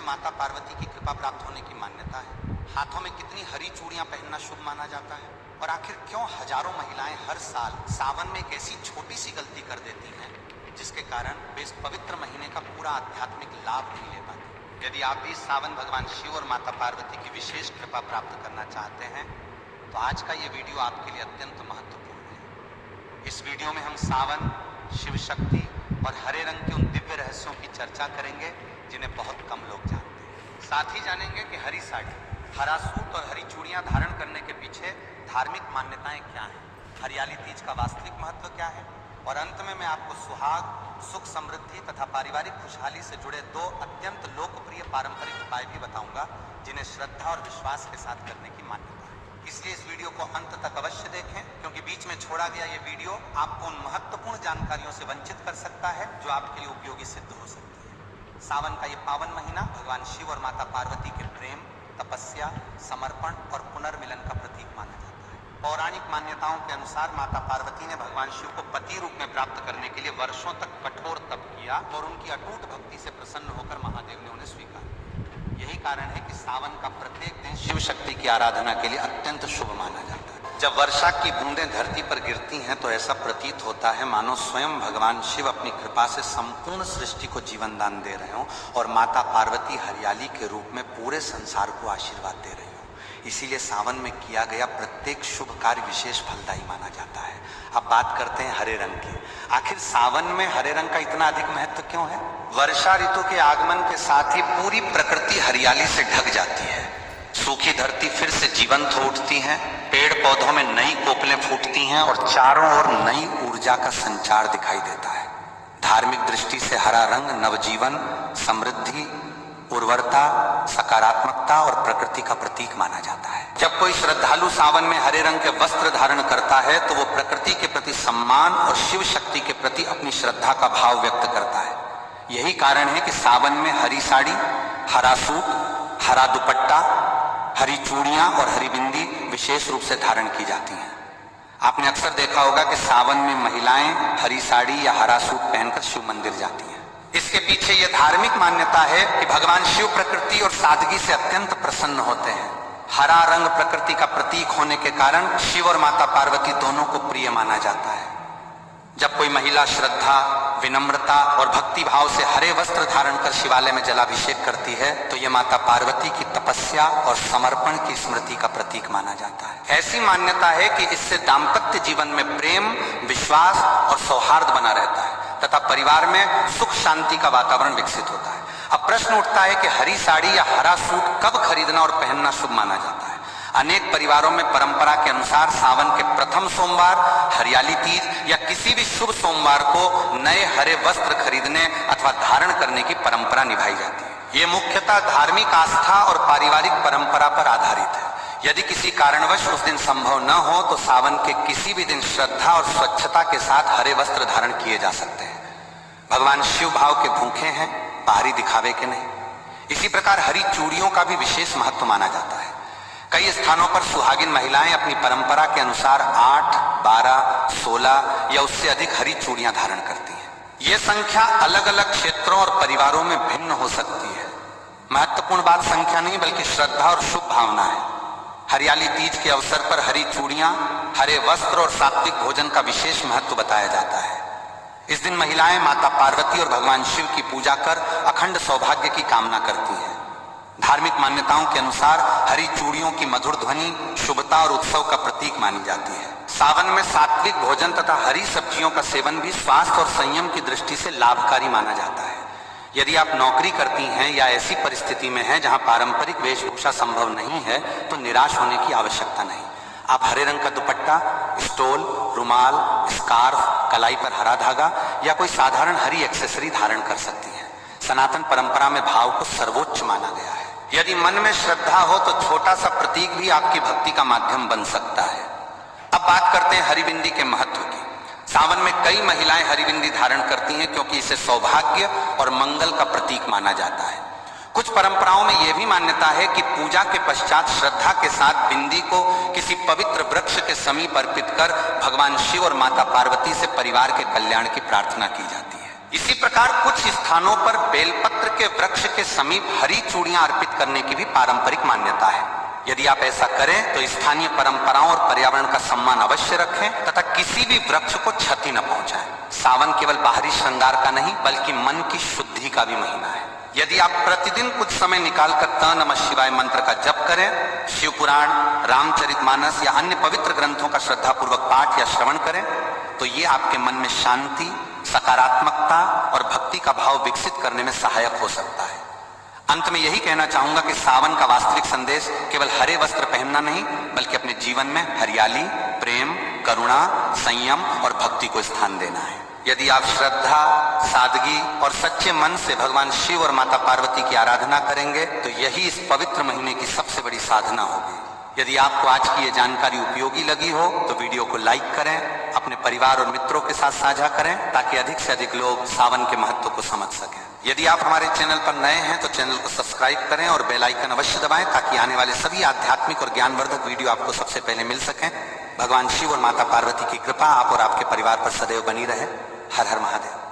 माता पार्वती की कृपा प्राप्त होने की मान्यता है। हाथों में कितनी हरी चूड़ियां पहनना शुभ माना जाता है, और आखिर क्यों हजारों महिलाएं हर साल सावन में एक ऐसी छोटी सी गलती कर देती हैं जिसके कारण वे इस पवित्र महीने का पूरा आध्यात्मिक लाभ नहीं ले पाती। यदि आप भी सावन भगवान शिव और माता पार्वती की विशेष कृपा प्राप्त करना चाहते हैं तो आज का ये वीडियो आपके लिए अत्यंत महत्वपूर्ण है। इस वीडियो में हम सावन, शिव शक्ति और हरे रंग के उन दिव्य रहस्यों की चर्चा करेंगे जिन्हें बहुत कम लोग जानते हैं। साथ ही जानेंगे कि हरी साड़ी, हरा सूट और हरी चूड़ियां धारण करने के पीछे धार्मिक मान्यताएं क्या हैं, हरियाली तीज का वास्तविक महत्व क्या है, और अंत में मैं आपको सुहाग, सुख, समृद्धि तथा पारिवारिक खुशहाली से जुड़े दो अत्यंत लोकप्रिय पारंपरिक उपाय भी बताऊंगा जिन्हें श्रद्धा और विश्वास के साथ करने की मान्यता है। इसलिए इस वीडियो को अंत तक अवश्य देखें, क्योंकि बीच में छोड़ा गया ये वीडियो आपको उन महत्वपूर्ण जानकारियों से वंचित कर सकता है जो आपके लिए उपयोगी सिद्ध हो सकती है। सावन का ये पावन महीना भगवान शिव और माता पार्वती के प्रेम, तपस्या, समर्पण और पुनर्मिलन का प्रतीक माना जाता है। पौराणिक मान्यताओं के अनुसार माता पार्वती ने भगवान शिव को पति रूप में प्राप्त करने के लिए वर्षों तक कठोर तप किया और उनकी अटूट भक्ति से प्रसन्न होकर महादेव ने उन्हें स्वीकार किया। यही कारण है कि सावन का प्रत्येक दिन शिव शक्ति की आराधना के लिए अत्यंत शुभ माना जाता है। जब वर्षा की बूंदें धरती पर गिरती हैं तो ऐसा प्रतीत होता है मानो स्वयं भगवान शिव अपनी कृपा से संपूर्ण सृष्टि को जीवन दान दे रहे हों और माता पार्वती हरियाली के रूप में पूरे संसार को आशीर्वाद दे रही हो। इसीलिए सावन में किया गया प्रत्येक शुभ कार्य विशेष फलदायी माना जाता है। अब बात करते हैं हरे रंग की। आखिर सावन में हरे रंग का इतना अधिक महत्व क्यों है? वर्षा ऋतु के आगमन के साथ ही पूरी प्रकृति हरियाली से ढक जाती है। सूखी धरती फिर से जीवंत हो उठती है, पेड़ पौधों में नई कोपलें फूटती हैं और चारों ओर नई ऊर्जा का संचार दिखाई देता है। धार्मिक दृष्टि से हरा रंग नवजीवन, समृद्धि, उर्वरता, सकारात्मकता और प्रकृति का प्रतीक माना जाता है। जब कोई श्रद्धालु सावन में हरे रंग के वस्त्र धारण करता है तो वो प्रकृति के प्रति सम्मान और शिव शक्ति के प्रति अपनी श्रद्धा का भाव व्यक्त करता है। यही कारण है कि सावन में हरी साड़ी, हरा सूट, हरा दुपट्टा, हरी चूड़ियां और हरी बिंदी विशेष रूप से धारण की जाती हैं। आपने अक्सर देखा होगा कि सावन में महिलाएं हरी साड़ी या हरा सूट पहनकर शिव मंदिर जाती हैं। इसके पीछे यह धार्मिक मान्यता है कि भगवान शिव प्रकृति और सादगी से अत्यंत प्रसन्न होते हैं। हरा रंग प्रकृति का प्रतीक होने के कारण शिव और माता पार्वती दोनों को प्रिय माना जाता है। जब कोई महिला श्रद्धा, विनम्रता और भक्ति भाव से हरे वस्त्र धारण कर शिवालय में जलाभिषेक करती है तो यह माता पार्वती की तपस्या और समर्पण की स्मृति का प्रतीक माना जाता है। ऐसी मान्यता है कि इससे दाम्पत्य जीवन में प्रेम, विश्वास और सौहार्द बना रहता है तथा परिवार में सुख शांति का वातावरण विकसित होता है। अब प्रश्न उठता है कि हरी साड़ी या हरा सूट कब खरीदना और पहनना शुभ माना जाता है। अनेक परिवारों में परंपरा के अनुसार सावन के प्रथम सोमवार, हरियाली तीज या किसी भी शुभ सोमवार को नए हरे वस्त्र खरीदने अथवा धारण करने की परंपरा निभाई जाती है। ये मुख्यतः धार्मिक आस्था और पारिवारिक परंपरा पर आधारित है। यदि किसी कारणवश उस दिन संभव न हो तो सावन के किसी भी दिन श्रद्धा और स्वच्छता के साथ हरे वस्त्र धारण किए जा सकते हैं। भगवान शिव भाव के भूखे हैं, बाहरी दिखावे के नहीं। इसी प्रकार हरी चूड़ियों का भी विशेष महत्व माना जाता है। कई स्थानों पर सुहागिन महिलाएं अपनी परंपरा के अनुसार 8, 12, 16 या उससे अधिक हरी चूड़ियां धारण करती हैं। यह संख्या अलग अलग क्षेत्रों और परिवारों में भिन्न हो सकती है। महत्वपूर्ण बात संख्या नहीं बल्कि श्रद्धा और शुभ भावना है। हरियाली तीज के अवसर पर हरी चूड़ियां, हरे वस्त्र और सात्विक भोजन का विशेष महत्व बताया जाता है। इस दिन महिलाएं माता पार्वती और भगवान शिव की पूजा कर अखंड सौभाग्य की कामना करती हैं। धार्मिक मान्यताओं के अनुसार हरी चूड़ियों की मधुर ध्वनि शुभता और उत्सव का प्रतीक मानी जाती है। सावन में सात्विक भोजन तथा हरी सब्जियों का सेवन भी स्वास्थ्य और संयम की दृष्टि से लाभकारी माना जाता है। यदि आप नौकरी करती हैं या ऐसी परिस्थिति में हैं जहां पारंपरिक वेशभूषा संभव नहीं है तो निराश होने की आवश्यकता नहीं। आप हरे रंग का दुपट्टा, स्टोल, रुमाल, स्कार्फ, कलाई पर हरा धागा या कोई साधारण हरी एक्सेसरी धारण कर सकती हैं। सनातन परंपरा में भाव को सर्वोच्च माना गया है। यदि मन में श्रद्धा हो तो छोटा सा प्रतीक भी आपकी भक्ति का माध्यम बन सकता है। अब बात करते हैं हरी बिंदी के महत्व की। सावन में कई महिलाएं हरी बिंदी धारण करती हैं क्योंकि इसे सौभाग्य और मंगल का प्रतीक माना जाता है। कुछ परंपराओं में यह भी मान्यता है कि पूजा के पश्चात श्रद्धा के साथ बिंदी को किसी पवित्र वृक्ष के समीप अर्पित कर भगवान शिव और माता पार्वती से परिवार के कल्याण की प्रार्थना की जाती है। इसी प्रकार कुछ स्थानों पर बेलपत्र के वृक्ष के समीप हरी चूड़ियां अर्पित करने की भी पारंपरिक मान्यता है। यदि आप ऐसा करें तो स्थानीय परंपराओं और पर्यावरण का सम्मान अवश्य रखें तथा किसी भी वृक्ष को क्षति न पहुंचाएं। सावन केवल बाहरी श्रृंगार का नहीं बल्कि मन की शुद्धि का भी महीना है। यदि आप प्रतिदिन कुछ समय निकालकर त नमः शिवाय मंत्र का जप करें, शिव पुराण, रामचरितमानस या अन्य पवित्र ग्रंथों का श्रद्धापूर्वक पाठ या श्रवण करें तो ये आपके मन में शांति, सकारात्मकता और भक्ति का भाव विकसित करने में सहायक हो सकता है। अंत में यही कहना चाहूंगा कि सावन का वास्तविक संदेश केवल हरे वस्त्र पहनना नहीं बल्कि अपने जीवन में हरियाली, प्रेम, करुणा, संयम और भक्ति को स्थान देना है। यदि आप श्रद्धा, सादगी और सच्चे मन से भगवान शिव और माता पार्वती की आराधना करेंगे तो यही इस पवित्र महीने की सबसे बड़ी साधना होगी। यदि आपको आज की ये जानकारी उपयोगी लगी हो तो वीडियो को लाइक करें, अपने परिवार और मित्रों के साथ साझा करें ताकि अधिक से अधिक लोग सावन के महत्व को समझ सकें। यदि आप हमारे चैनल पर नए हैं तो चैनल को सब्सक्राइब करें और बेल आइकन अवश्य दबाएं ताकि आने वाले सभी आध्यात्मिक और ज्ञानवर्धक वीडियो आपको सबसे पहले मिल सकें। भगवान शिव और माता पार्वती की कृपा आप और आपके परिवार पर सदैव बनी रहे। हर हर महादेव।